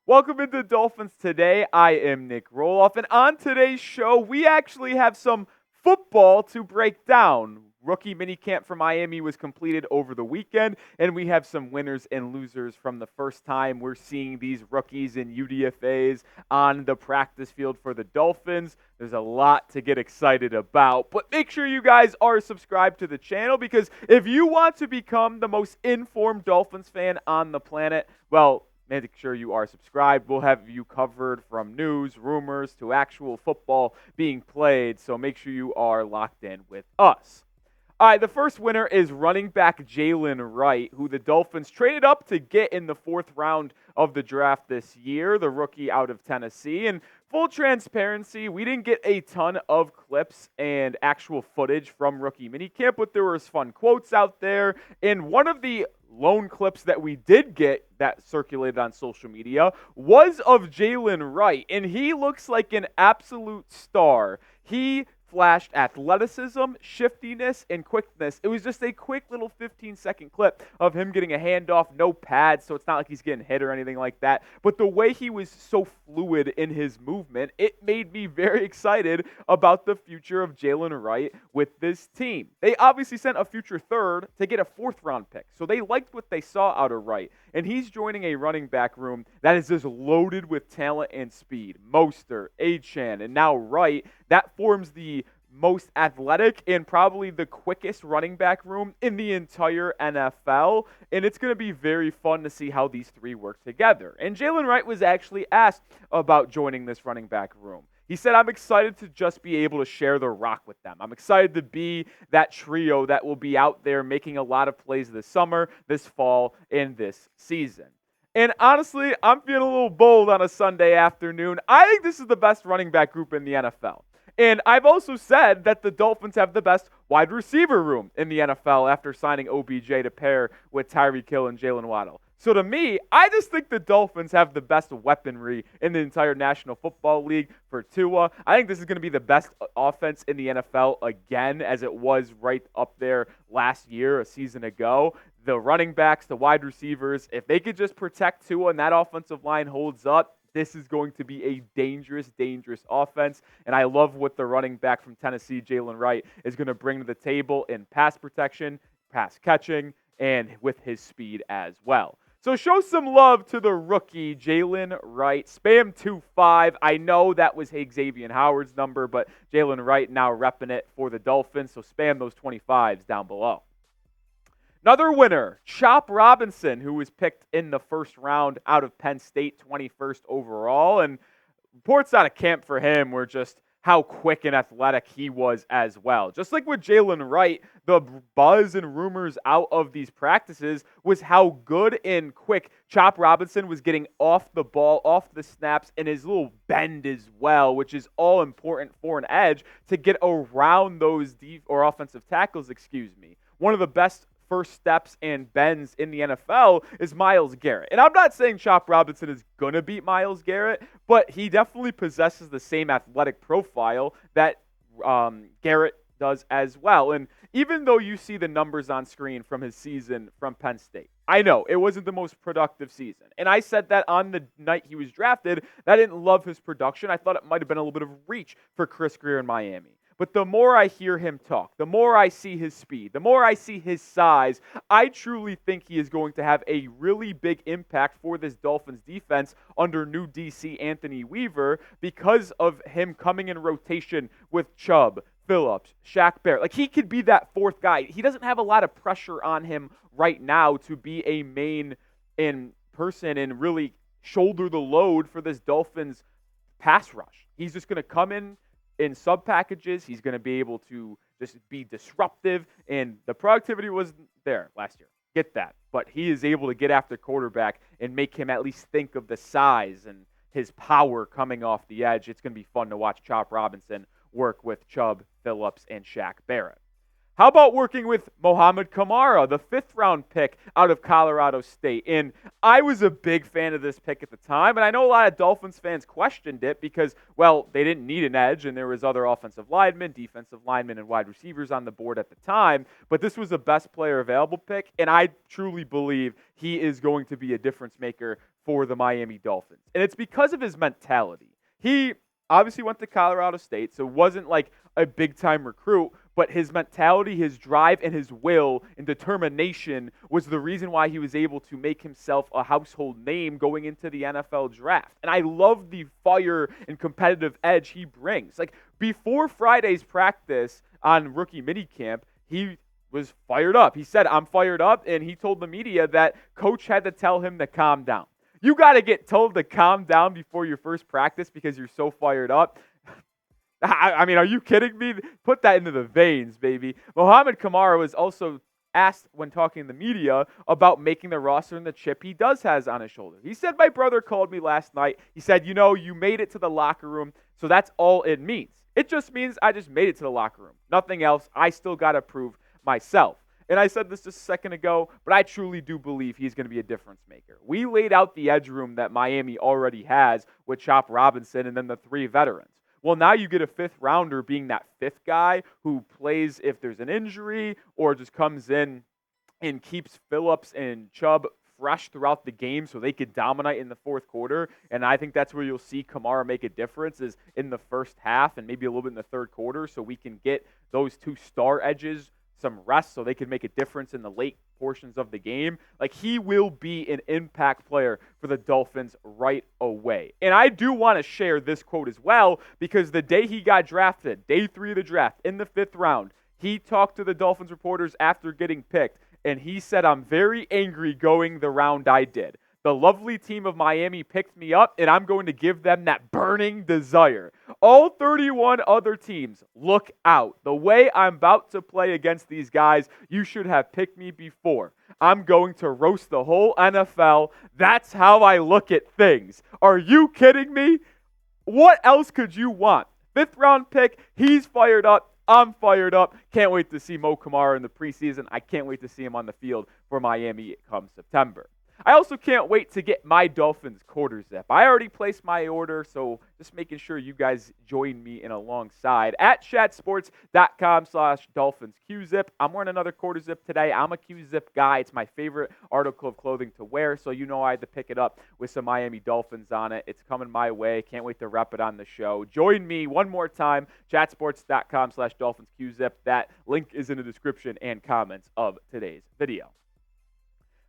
Welcome into Dolphins Today. I am Nic Rohloff, and on today's show, we actually have some football to break down. Rookie Minicamp for Miami was completed over the weekend, and we have some winners and losers from the first time we're seeing these rookies and UDFAs on the practice field for the Dolphins. There's a lot to get excited about, but make sure you guys are subscribed to the channel because if you want to become the most informed Dolphins fan on the planet, well, make sure you are subscribed. We'll have you covered from news, rumors, to actual football being played, so make sure you are locked in with us. All right, the first winner is running back Jaylen Wright, who the Dolphins traded up to get in the fourth round of the draft this year, the rookie out of Tennessee. And full transparency, we didn't get a ton of clips and actual footage from Rookie Minicamp, but there was fun quotes out there. And one of the lone clips that we did get that circulated on social media was of Jaylen Wright, and he looks like an absolute star. He flashed athleticism, shiftiness, and quickness. It was just a quick little 15-second clip of him getting a handoff, no pads, so it's not like he's getting hit or anything like that. But the way he was so fluid in his movement, it made me very excited about the future of Jaylen Wright with this team. They obviously sent a future third to get a fourth-round pick, so they liked what they saw out of Wright. And he's joining a running back room that is just loaded with talent and speed. Mostert, Achane, and now Wright. That forms the most athletic and probably the quickest running back room in the entire NFL. And it's going to be very fun to see how these three work together. And Jaylen Wright was actually asked about joining this running back room. He said, I'm excited to just be able to share the rock with them. I'm excited to be that trio that will be out there making a lot of plays this summer, this fall, and this season. And honestly, I'm feeling a little bold on a Sunday afternoon. I think this is the best running back group in the NFL. And I've also said that the Dolphins have the best wide receiver room in the NFL after signing OBJ to pair with Tyreek Hill and Jaylen Waddle. So to me, I just think the Dolphins have the best weaponry in the entire National Football League for Tua. I think this is going to be the best offense in the NFL again, as it was right up there last year, a season ago. The running backs, the wide receivers, if they could just protect Tua and that offensive line holds up, this is going to be a dangerous, dangerous offense. And I love what the running back from Tennessee, Jaylen Wright, is going to bring to the table in pass protection, pass catching, and with his speed as well. So show some love to the rookie, Jaylen Wright. Spam 25. I know that was Xavier Howard's number, but Jaylen Wright now repping it for the Dolphins. So spam those 25s down below. Another winner, Chop Robinson, who was picked in the first round out of Penn State, 21st overall. And reports out of camp for him were just how quick and athletic he was as well. Just like with Jaylen Wright, the buzz and rumors out of these practices was how good and quick Chop Robinson was getting off the ball, off the snaps, and his little bend as well, which is all important for an edge to get around those offensive tackles, One of the best first steps and bends in the NFL is Myles Garrett. And I'm not saying Chop Robinson is going to beat Myles Garrett, but he definitely possesses the same athletic profile that Garrett does as well. And even though you see the numbers on screen from his season from Penn State, I know it wasn't the most productive season. And I said that on the night he was drafted, that I didn't love his production. I thought it might have been a little bit of reach for Chris Grier in Miami. But the more I hear him talk, the more I see his speed, the more I see his size, I truly think he is going to have a really big impact for this Dolphins defense under new DC Anthony Weaver because of him coming in rotation with Chubb, Phillips, Shaq Barrett. Like, he could be that fourth guy. He doesn't have a lot of pressure on him right now to be a main in person and really shoulder the load for this Dolphins pass rush. He's just going to come in sub packages. He's going to be able to just be disruptive, and the productivity was there last year. Get that. But he is able to get after quarterback and make him at least think of the size and his power coming off the edge. It's going to be fun to watch Chop Robinson work with Chubb, Phillips, and Shaq Barrett. How about working with Mohamed Kamara, the fifth-round pick out of Colorado State? And I was a big fan of this pick at the time, and I know a lot of Dolphins fans questioned it because, well, they didn't need an edge, and there was other offensive linemen, defensive linemen, and wide receivers on the board at the time. But this was the best player available pick, and I truly believe he is going to be a difference maker for the Miami Dolphins. And it's because of his mentality. He obviously went to Colorado State, so wasn't like a big-time recruit, but his mentality, his drive, and his will and determination was the reason why he was able to make himself a household name going into the NFL draft. And I love the fire and competitive edge he brings. Like, before Friday's practice on rookie minicamp, he was fired up. He said, "I'm fired up," and he told the media that coach had to tell him to calm down. You got to get told to calm down before your first practice because you're so fired up. I mean, are you kidding me? Put that into the veins, baby. Mohamed Kamara was also asked when talking to the media about making the roster and the chip he does has on his shoulder. He said, "My brother called me last night. He said, you made it to the locker room, so that's all it means. It just means I just made it to the locker room. Nothing else. I still got to prove myself." And I said this just a second ago, but I truly do believe he's going to be a difference maker. We laid out the edge room that Miami already has with Chop Robinson and then the 3 veterans. Well, now you get a 5th rounder being that 5th guy who plays if there's an injury or just comes in and keeps Phillips and Chubb fresh throughout the game so they could dominate in the 4th quarter. And I think that's where you'll see Kamara make a difference is in the first half and maybe a little bit in the 3rd quarter so we can get those 2 star edges some rest so they can make a difference in the late portions of the game. Like, he will be an impact player for the Dolphins right away. And I do want to share this quote as well because the day he got drafted, day 3 of the draft, in the 5th round, he talked to the Dolphins reporters after getting picked, and he said, "I'm very angry going the round I did. The lovely team of Miami picked me up, and I'm going to give them that burning desire. All 31 other teams, look out. The way I'm about to play against these guys, you should have picked me before. I'm going to roast the whole NFL. That's how I look at things." Are you kidding me? What else could you want? 5th round pick, he's fired up. I'm fired up. Can't wait to see Mo Kamara in the preseason. I can't wait to see him on the field for Miami come September. I also can't wait to get my Dolphins quarter zip. I already placed my order, so just making sure you guys join me in alongside. At chatsports.com/DolphinsQZip. I'm wearing another quarter zip today. I'm a Q-zip guy. It's my favorite article of clothing to wear, so you know I had to pick it up with some Miami Dolphins on it. It's coming my way. Can't wait to rep it on the show. Join me one more time, chatsports.com/DolphinsQZip. That link is in the description and comments of today's video.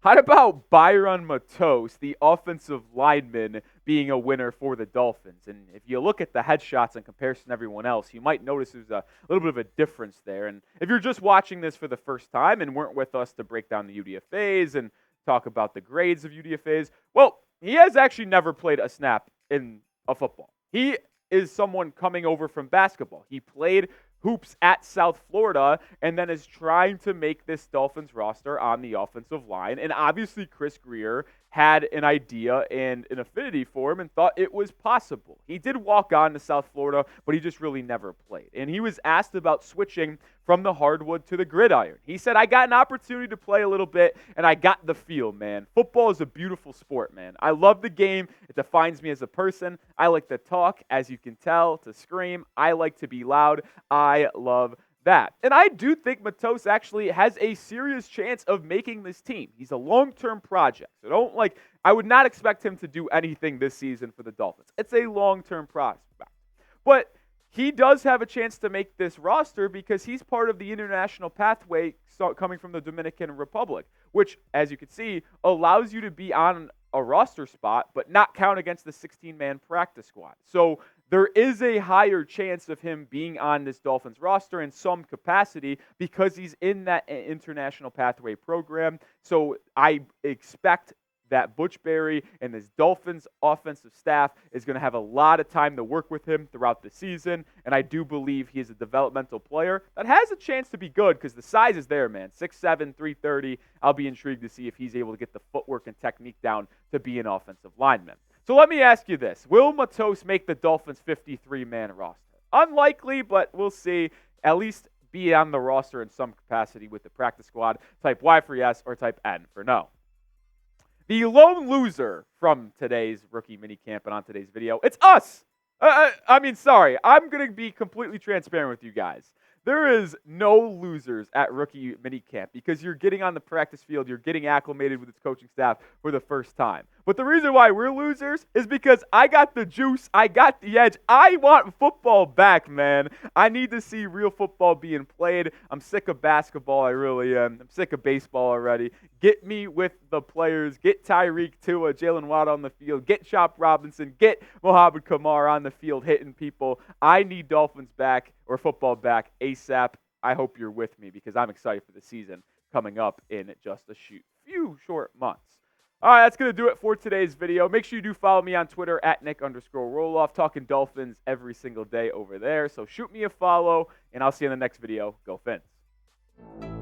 How about Byron Matos, the offensive lineman, being a winner for the Dolphins? And if you look at the headshots in comparison to everyone else, you might notice there's a little bit of a difference there. And if you're just watching this for the first time and weren't with us to break down the UDFAs and talk about the grades of UDFAs, well, he has actually never played a snap in a football. He is someone coming over from basketball. He played hoops at South Florida and then is trying to make this Dolphins roster on the offensive line. And obviously Chris Grier had an idea and an affinity for him and thought it was possible. He did walk on to South Florida, but he just really never played. And he was asked about switching from the hardwood to the gridiron. He said, "I got an opportunity to play a little bit, and I got the feel, man. Football is a beautiful sport, man. I love the game. It defines me as a person. I like to talk, as you can tell, to scream. I like to be loud. I love that." And I do think Matos actually has a serious chance of making this team. He's a long-term project. So I would not expect him to do anything this season for the Dolphins. It's a long-term prospect. But he does have a chance to make this roster because he's part of the international pathway coming from the Dominican Republic, which, as you can see, allows you to be on a roster spot but not count against the 16-man practice squad. So there is a higher chance of him being on this Dolphins roster in some capacity because he's in that international pathway program. So I expect that Butch Berry and this Dolphins offensive staff is going to have a lot of time to work with him throughout the season. And I do believe he is a developmental player that has a chance to be good because the size is there, man. 6'7", 330. I'll be intrigued to see if he's able to get the footwork and technique down to be an offensive lineman. So let me ask you this. Will Matos make the Dolphins 53-man roster? Unlikely, but we'll see. At least be on the roster in some capacity with the practice squad. Type Y for yes or type N for no. The lone loser from today's rookie minicamp and on today's video, it's us. Sorry. I'm going to be completely transparent with you guys. There is no losers at rookie minicamp because you're getting on the practice field, you're getting acclimated with its coaching staff for the first time. But the reason why we're losers is because I got the juice. I got the edge. I want football back, man. I need to see real football being played. I'm sick of basketball. I really am. I'm sick of baseball already. Get me with the players. Get Tyreek Tua, Jaylen Wright on the field. Get Chop Robinson. Get Mohamed Kamara on the field hitting people. I need Dolphins back or football back ASAP. I hope you're with me because I'm excited for the season coming up in just a few short months. All right, that's going to do it for today's video. Make sure you do follow me on Twitter at Nic_Rohloff, talking Dolphins every single day over there. So shoot me a follow, and I'll see you in the next video. Go Fins.